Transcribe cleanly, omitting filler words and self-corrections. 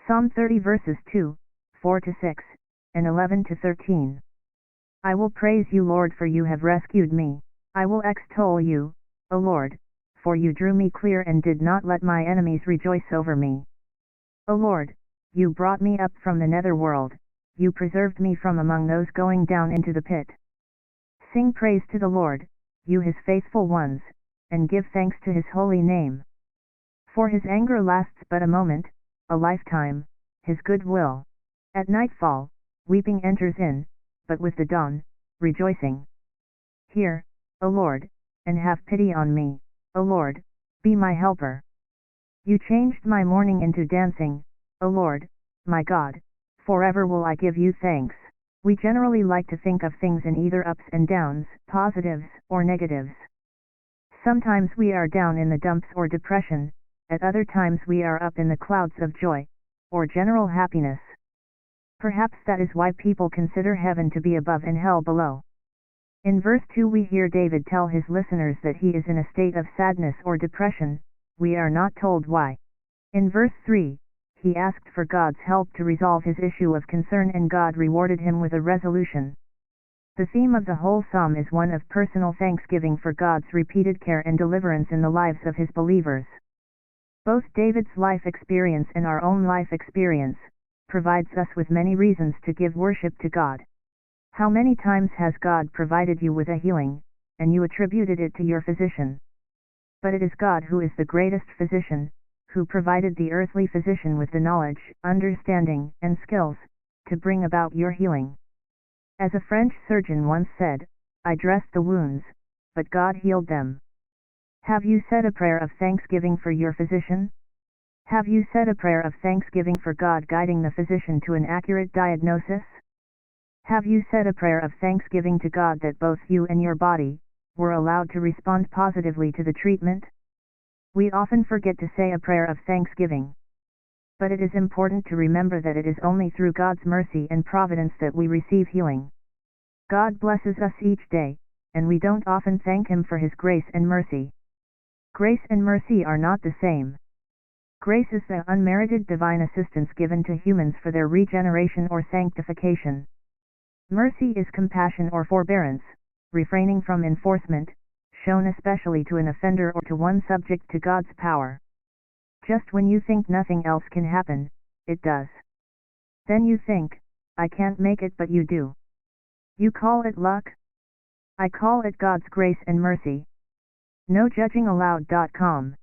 Psalm 30 verses 2, 4-6, and 11-13. I will praise you, Lord, for you have rescued me. I will extol you, O Lord, for you drew me clear and did not let my enemies rejoice over me. O Lord, you brought me up from the nether world, you preserved me from among those going down into the pit. Sing praise to the Lord, you his faithful ones, and give thanks to his holy name. For his anger lasts but a moment, a lifetime, his good will. At nightfall, weeping enters in, but with the dawn, rejoicing. Hear, O Lord, and have pity on me, O Lord, be my helper. You changed my mourning into dancing, O Lord, my God, forever will I give you thanks. We generally like to think of things in either ups and downs, positives or negatives. Sometimes we are down in the dumps or depression, at other times we are up in the clouds of joy, or general happiness. Perhaps that is why people consider heaven to be above and hell below. In verse 2 we hear David tell his listeners that he is in a state of sadness or depression, we are not told why. In verse 3, he asked for God's help to resolve his issue of concern and God rewarded him with a resolution. The theme of the whole psalm is one of personal thanksgiving for God's repeated care and deliverance in the lives of his believers. Both David's life experience and our own life experience provides us with many reasons to give worship to God. How many times has God provided you with a healing, and you attributed it to your physician? But it is God who is the greatest physician, who provided the earthly physician with the knowledge, understanding, and skills to bring about your healing. As a French surgeon once said, I dressed the wounds, but God healed them. Have you said a prayer of thanksgiving for your physician? Have you said a prayer of thanksgiving for God guiding the physician to an accurate diagnosis? Have you said a prayer of thanksgiving to God that both you and your body were allowed to respond positively to the treatment? We often forget to say a prayer of thanksgiving. But it is important to remember that it is only through God's mercy and providence that we receive healing. God blesses us each day, and we don't often thank Him for His grace and mercy. Grace and mercy are not the same. Grace is the unmerited divine assistance given to humans for their regeneration or sanctification. Mercy is compassion or forbearance, refraining from enforcement, shown especially to an offender or to one subject to God's power. Just when you think nothing else can happen, it does. Then you think, I can't make it, but you do. You call it luck? I call it God's grace and mercy. NoJudgingAllowed.com